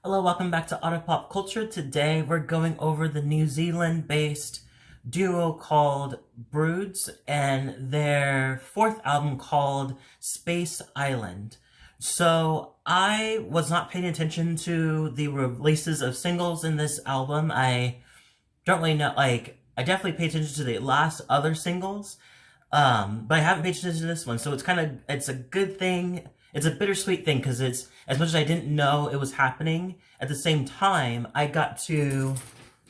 Hello, welcome back to Otter Pop Culture. Today we're going over the New Zealand-based duo called BROODS and their fourth album called Space Island. So I was not paying attention to the releases of singles in this album. I don't really know, I definitely paid attention to the last other singles, but I haven't paid attention to this one, so it's a good thing. It's a bittersweet thing because it's as much as I didn't know it was happening. At the same time, I got to.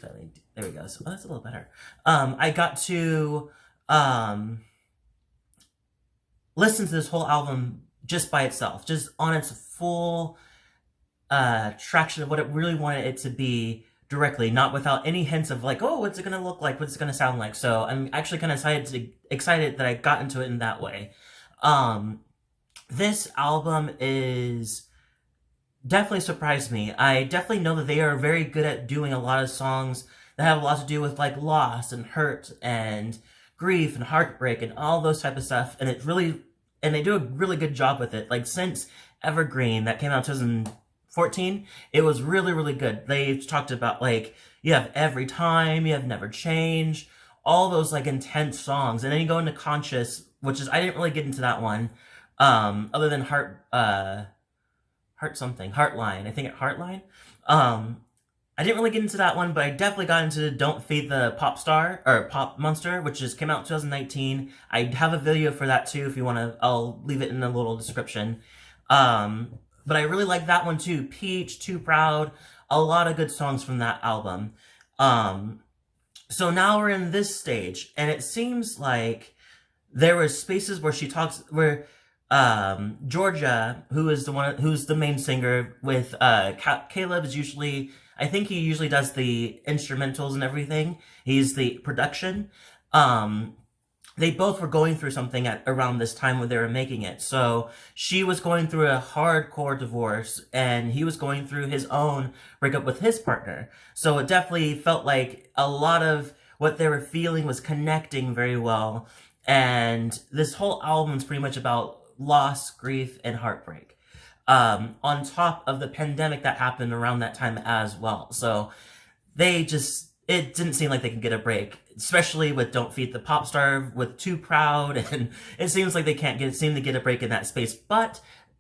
There we go. So that's a little better. I got to listen to this whole album just by itself, just on its full traction of what it really wanted it to be directly, not without any hints of like, oh, what's it gonna look like, what's it gonna sound like. So I'm actually kind of excited that I got into it in that way. This album is definitely surprised me. I definitely know that they are very good at doing a lot of songs that have a lot to do with like loss and hurt and grief and heartbreak and all those type of stuff. And they do a really good job with it. Like since Evergreen that came out in 2014, it was really, really good. They talked about like, you have Every Time, you have Never Change, all those like intense songs. And then you go into Conscious, which is, I didn't really get into that one. Other than Heartline. I think it Heartline. I didn't really get into that one, but I definitely got into Don't Feed the Pop Star or Pop Monster, which came out in 2019. I have a video for that too if you want to. I'll leave it in the little description. But I really like that one too. Peach, Too Proud, a lot of good songs from that album. So now we're in this stage, and it seems like there were spaces where Georgia, who's the main singer with Caleb is usually, I think he usually does the instrumentals and everything. He's the production. They both were going through something at around this time when they were making it. So she was going through a hardcore divorce and he was going through his own breakup with his partner. So it definitely felt like a lot of what they were feeling was connecting very well. And this whole album is pretty much about loss, grief, and heartbreak. On top of the pandemic that happened around that time as well. So it didn't seem like they could get a break, especially with Don't Feed the Pop Star, with Too Proud, and it seems like they can't seem to get a break in that space. But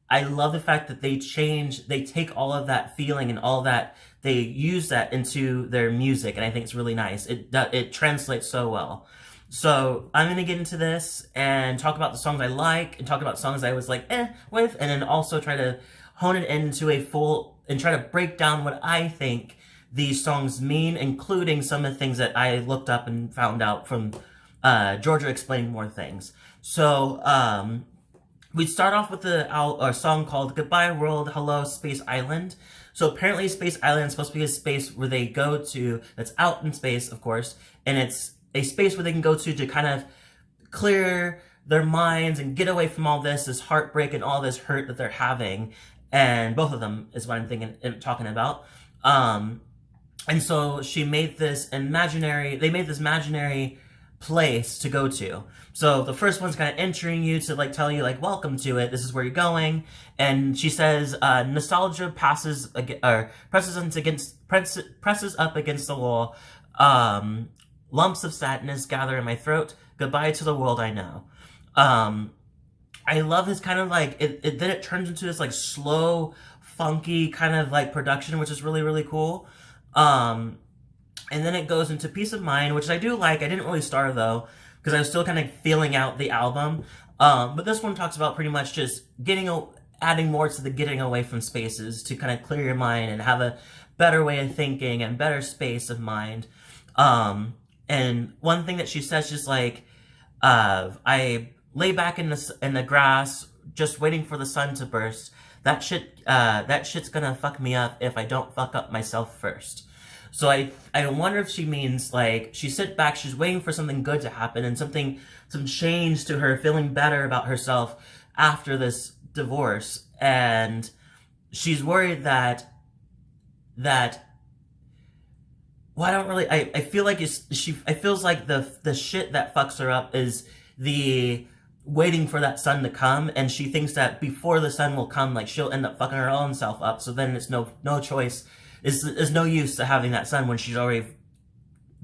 I love the fact that they take all of that feeling and all that, they use that into their music, and I think it's really nice. It translates so well. So I'm going to get into this and talk about the songs I like and talk about songs I was like, with, and then also try to hone it into a full, and try to break down what I think these songs mean, including some of the things that I looked up and found out from Georgia explaining more things. So we start off with a song called Goodbye World, Hello Space Island. So apparently Space Island is supposed to be a space where they go to, that's out in space, of course, and it's a space where they can go to kind of clear their minds and get away from all this heartbreak and all this hurt that they're having. And both of them is what I'm talking about. And so they made this imaginary place to go to. So the first one's kind of entering you to like tell you like, welcome to it. This is where you're going. And she says, nostalgia presses up against the wall. Lumps of sadness gather in my throat. Goodbye to the world I know. I love this kind of like, then it turns into this like slow, funky kind of like production, which is really, really cool. And then it goes into Peace of Mind, which I do like. I didn't really star though, because I was still kind of feeling out the album. But this one talks about pretty much just adding more to the getting away from spaces to kind of clear your mind and have a better way of thinking and better space of mind. And one thing that she says, just like, I lay back in the grass, just waiting for the sun to burst. That shit's gonna fuck me up if I don't fuck up myself first. So I wonder if she means like she sit back, she's waiting for something good to happen and some change to her, feeling better about herself after this divorce, and she's worried that well, I don't really. I feel like I feels like the shit that fucks her up is the waiting for that sun to come, and she thinks that before the sun will come, like, she'll end up fucking her own self up. So then it's no choice. It's no use to having that sun when she's already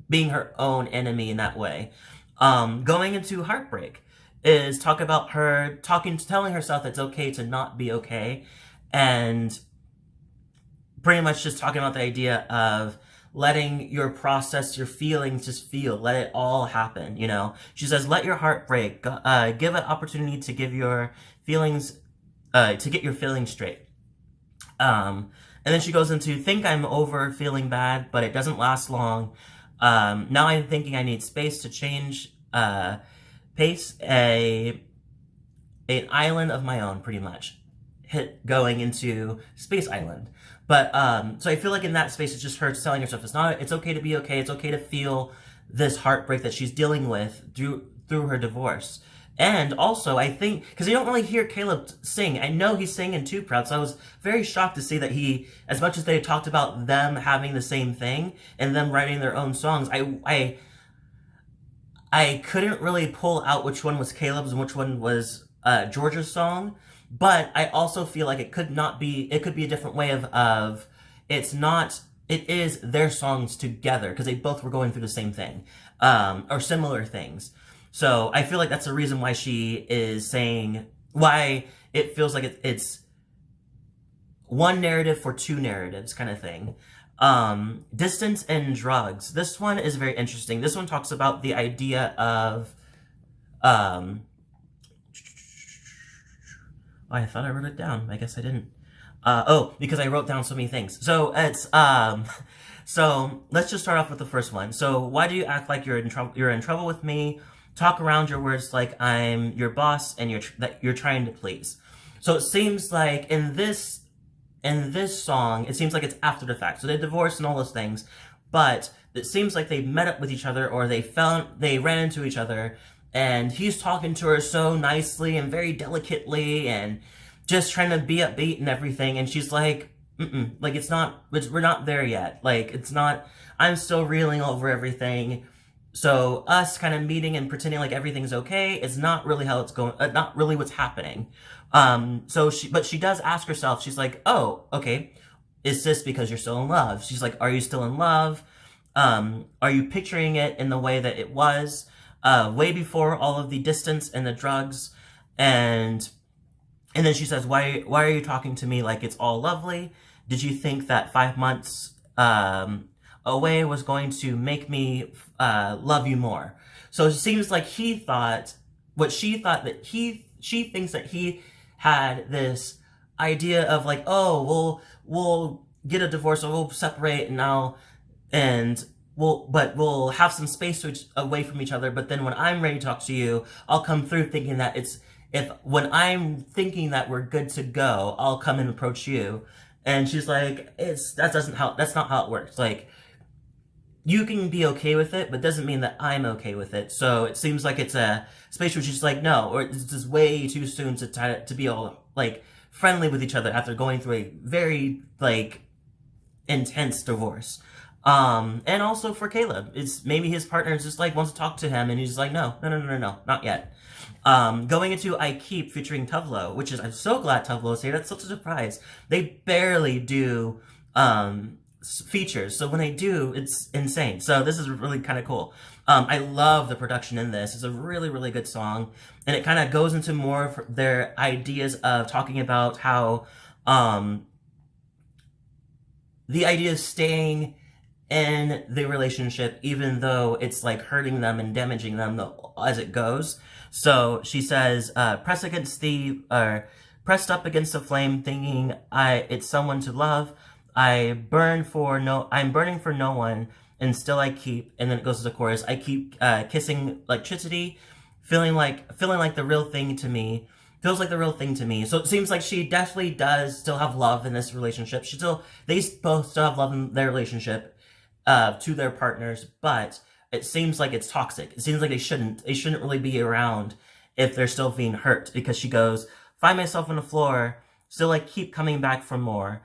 being her own enemy in that way. Going into heartbreak is talk about her telling herself that it's okay to not be okay, and pretty much just talking about the idea of letting your process, your feelings just feel, let it all happen, you know? She says, let your heart break, give an opportunity to give your feelings, to get your feelings straight. And then she goes into, think I'm over feeling bad, but it doesn't last long. Now I'm thinking I need space to change, pace, an island of my own, pretty much. Going into Space Island. But, so I feel like in that space, it's just her telling herself, it's okay to be okay, it's okay to feel this heartbreak that she's dealing with through her divorce. And also, I think, because you don't really hear Caleb sing, I know he sang in Too Proud, so I was very shocked to see that he, as much as they talked about them having the same thing, and them writing their own songs, I couldn't really pull out which one was Caleb's and which one was Georgia's song. But I also feel like it could be a different way of it is their songs together, because they both were going through the same thing, or similar things. So I feel like that's the reason why she is saying, why it feels like it's one narrative for two narratives kind of thing. Distance and drugs. This one is very interesting. This one talks about the idea of, I thought I wrote it down. I guess I didn't. Because I wrote down so many things. So it's, so let's just start off with the first one. So why do you act like you're in trouble with me? Talk around your words like I'm your boss and you're trying to please. So it seems like in this song, it seems like it's after the fact. So they divorced and all those things, but it seems like they met up with each other, or they ran into each other, and he's talking to her so nicely and very delicately and just trying to be upbeat and everything. And she's like, like, we're not there yet. Like, it's not, I'm still reeling over everything. So us kind of meeting and pretending like everything's okay is not really how it's going, not really what's happening. But she does ask herself, she's like, oh, okay, is this because you're still in love? She's like, are you still in love? Are you picturing it in the way that it was, way before all of the distance and the drugs? And then she says, why are you talking to me like it's all lovely? Did you think that 5 months, away was going to make me love you more? So it seems like she thinks that he had this idea of like, oh, we'll get a divorce, or we'll separate, and we'll have some space away from each other. But then when I'm ready to talk to you, I'll come through thinking that when I'm thinking that we're good to go, I'll come and approach you. And she's like, that's not how it works. Like, you can be okay with it, but doesn't mean that I'm okay with it. So it seems like it's a space where she's like, no, or it's just way too soon to be all like friendly with each other after going through a very like intense divorce. And also for Caleb, it's maybe his partner just like wants to talk to him, and he's like, no, not yet. Going into I Keep featuring Tove, which is, I'm so glad Tove is here. That's such a surprise. They barely do features, so when they do, it's insane. So this is really kind of cool. I love the production in this. It's a really, really good song, and it kind of goes into more of their ideas of talking about how the idea of staying in the relationship, even though it's like hurting them and damaging them as it goes. So she says, pressed up against the flame, thinking it's someone to love. I'm burning for no one, and still I keep. And then it goes to the chorus. I keep kissing electricity, feeling like the real thing to me. Feels like the real thing to me. So it seems like she definitely does still have love in this relationship. They both still have love in their relationship to their partners, but it seems like it's toxic. It seems like they shouldn't really be around if they're still being hurt, because she goes, find myself on the floor, still I keep coming back for more.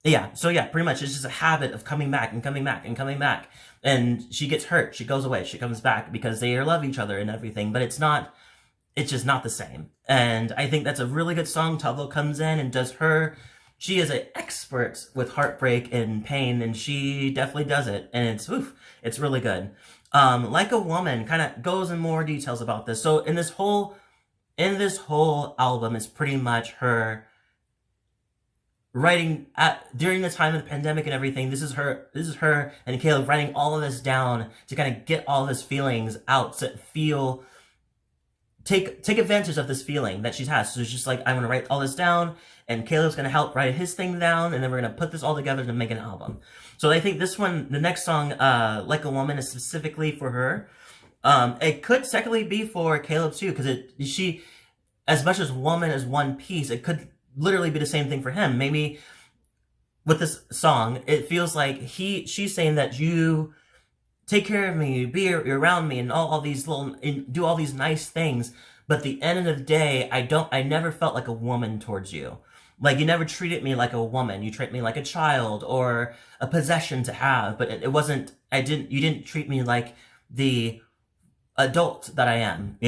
Yeah, so yeah, pretty much it's just a habit of coming back and coming back and coming back. And she gets hurt, she goes away, she comes back because they love each other and everything, but it's just not the same. And I think that's a really good song. Tove comes in and does her. She is an expert with heartbreak and pain, and she definitely does it. And it's really good. Like a Woman kind of goes in more details about this. So in this whole album is pretty much her writing during the time of the pandemic and everything. This is her and Caleb writing all of this down to kind of get all of his feelings out, to feel, take advantage of this feeling that she has. So it's just like, I'm gonna write all this down, and Caleb's gonna help write his thing down, and then we're gonna put this all together to make an album. So I think this one, the next song, Like a Woman, is specifically for her. It could secondly be for Caleb too, because she, as much as woman as one piece, it could literally be the same thing for him. Maybe with this song, it feels like she's saying that you take care of me, be around me, and all these and do all these nice things. But at the end of the day, I never felt like a woman towards you. Like, you never treated me like a woman. You treat me like a child or a possession to have. But it wasn't. You didn't treat me like the adult that I am.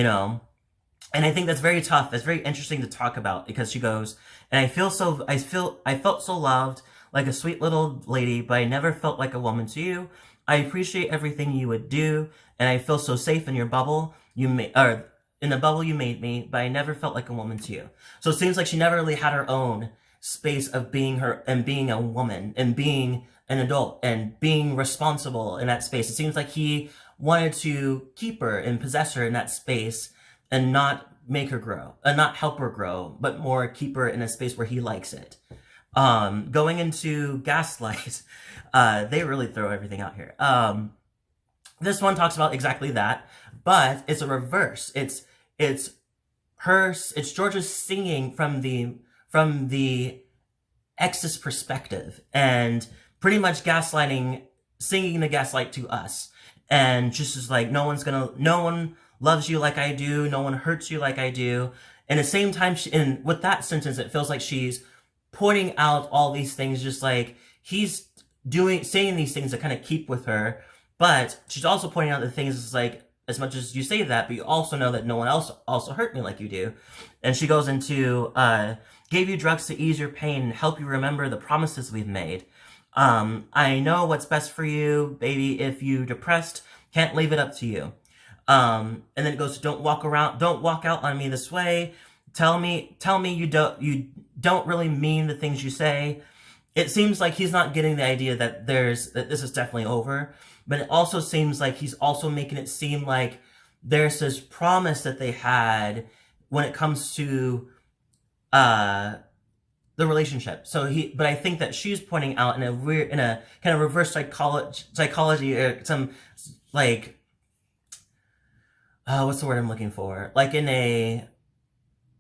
And I think that's very tough. That's very interesting to talk about, because she goes, and I felt so loved, like a sweet little lady, but I never felt like a woman to you. I appreciate everything you would do, and I feel so safe in your bubble. Or in the bubble you made me, but I never felt like a woman to you. So it seems like she never really had her own space of being her and being a woman and being an adult and being responsible in that space. It seems like he wanted to keep her and possess her in that space, and not make her grow, and not help her grow, but more keep her in a space where he likes it. Going into Gaslight, they really throw everything out here. This one talks about exactly that, but it's a reverse. It's Georgia singing from the ex's perspective, and pretty much singing the gaslight to us, and just as like, no one loves you like I do, no one hurts you like I do. And at the same time, and with that sentence, it feels like she's pointing out all these things, just like he's saying these things that kind of keep with her, but she's also pointing out the things, is like, as much as you say that, but you also know that no one else also hurt me like you do. And she goes into, gave you drugs to ease your pain and help you remember the promises we've made. I know what's best for you, baby. If you depressed, can't leave it up to you. And then it goes to, don't walk out on me this way. Tell me you don't really mean the things you say. It seems like he's not getting the idea that this is definitely over, but it also seems like he's also making it seem like there's this promise that they had when it comes to the relationship. But I think that she's pointing out in a kind of reverse psychology, or some like, what's the word I'm looking for? Like, in a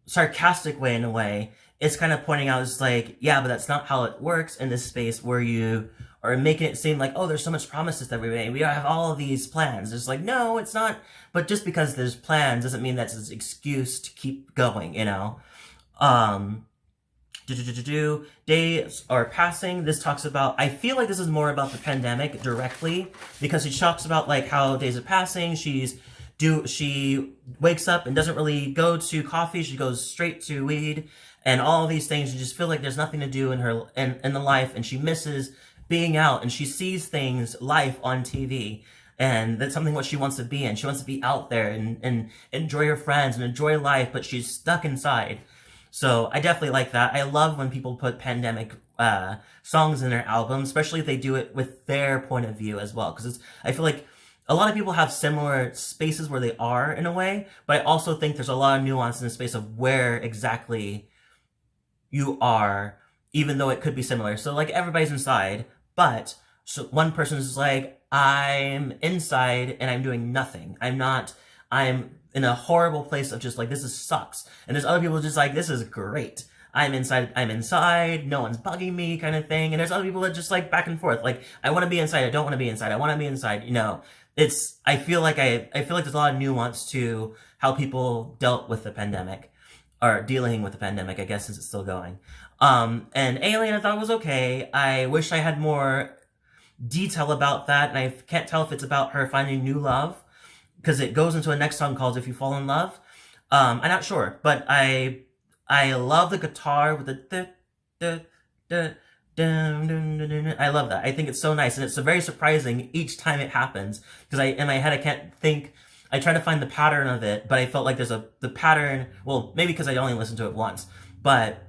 sarcastic way, in a way, it's kind of pointing out, it's like, yeah, but that's not how it works in this space where you are making it seem like, oh, there's so much promises that we made. We have all of these plans. It's like, no, it's not. But just because there's plans doesn't mean that's an excuse to keep going, Days are passing. This talks about, I feel like this is more about the pandemic directly, because she talks about like how days are passing. She wakes up and doesn't really go to coffee. She goes straight to weed and all these things. You just feel like there's nothing to do in her in the life, and she misses being out, and she sees life on TV, and that's something what she wants to be in. She wants to be out there and enjoy her friends and enjoy life, but she's stuck inside. So I definitely like that. I love when people put pandemic songs in their albums, especially if they do it with their point of view as well, because I feel like a lot of people have similar spaces where they are in a way, but I also think there's a lot of nuance in the space of where exactly you are, even though it could be similar. So like, everybody's inside, but so one person is like, I'm inside and I'm doing nothing. I'm in a horrible place of just like, this sucks. And there's other people just like, this is great. I'm inside, no one's bugging me, kind of thing. And there's other people that just like back and forth. Like, I want to be inside, I don't want to be inside, I want to be inside, I feel like there's a lot of nuance to how people dealt with the pandemic, or dealing with the pandemic, I guess, since it's still going. And Alien I thought was okay. I wish I had more detail about that, and I can't tell if it's about her finding new love, because it goes into a next song called If You Fall in Love. I'm not sure, but I love the guitar with the I love that. I think it's so nice, and it's so very surprising each time it happens, because in my head I can't think. I try to find the pattern of it, but I felt like there's the pattern. Well, maybe because I only listened to it once, but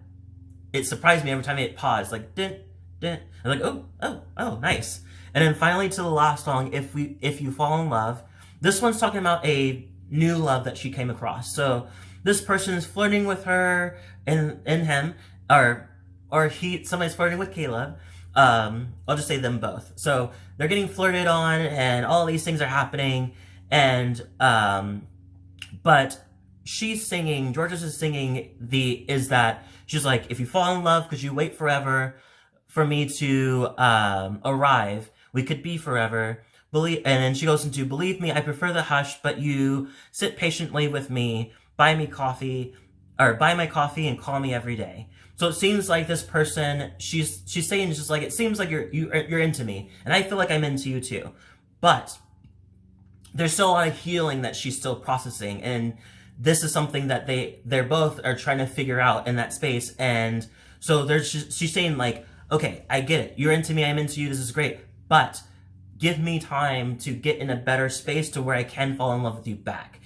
it surprised me every time it paused, like dun dun. I'm like, oh, nice. And then finally to the last song, If You Fall in Love. This one's talking about a new love that she came across. So this person is flirting with her and him, or somebody's flirting with Caleb. I'll just say them both. So they're getting flirted on, and all these things are happening, and but she's singing. Georges is singing is that she's like, if you fall in love because you wait forever for me to arrive, we could be forever. And then she goes into, believe me, I prefer the hush, but you sit patiently with me, buy my coffee and call me every day. So it seems like this person, she's saying just like, it seems like you're into me, and I feel like I'm into you too. But there's still a lot of healing that she's still processing, and this is something that they're both are trying to figure out in that space. And so she's saying like, okay, I get it. You're into me, I'm into you, this is great. But give me time to get in a better space to where I can fall in love with you back.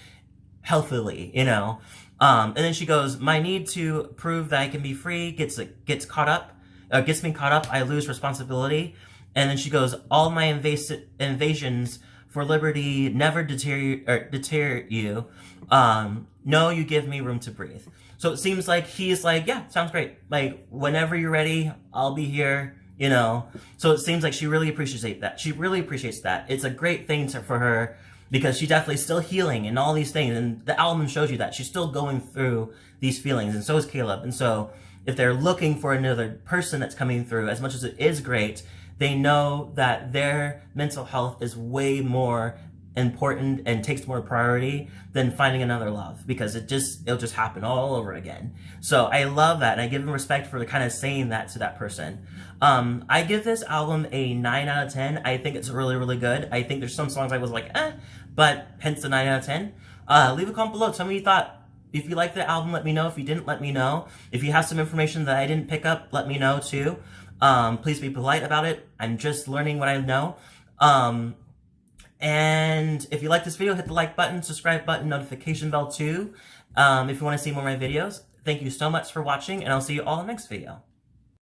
Healthily, you know? And then she goes, my need to prove that I can be free gets me caught up, I lose responsibility. And then she goes, all my invasions for liberty never deter you. No, you give me room to breathe. So it seems like he's like, yeah, sounds great. Like, whenever you're ready, I'll be here, you know? So it seems like she really appreciates that. She really appreciates that. It's a great thing for her, because she's definitely still healing and all these things. And the album shows you that. She's still going through these feelings, and so is Caleb. And so if they're looking for another person that's coming through, as much as it is great, they know that their mental health is way more important and takes more priority than finding another love, because it'll just happen all over again. So I love that, and I give him respect for kind of saying that to that person. I give this album a 9 out of 10. I think it's really, really good. I think there's some songs I was like, but hence the 9 out of 10. Leave a comment below. Tell me what you thought. If you liked the album, let me know. If you didn't, let me know. If you have some information that I didn't pick up, let me know too. Please be polite about it. I'm just learning what I know. And if you like this video, hit the like button, subscribe button, notification bell too. If you want to see more of my videos. Thank you so much for watching, and I'll see you all in the next video.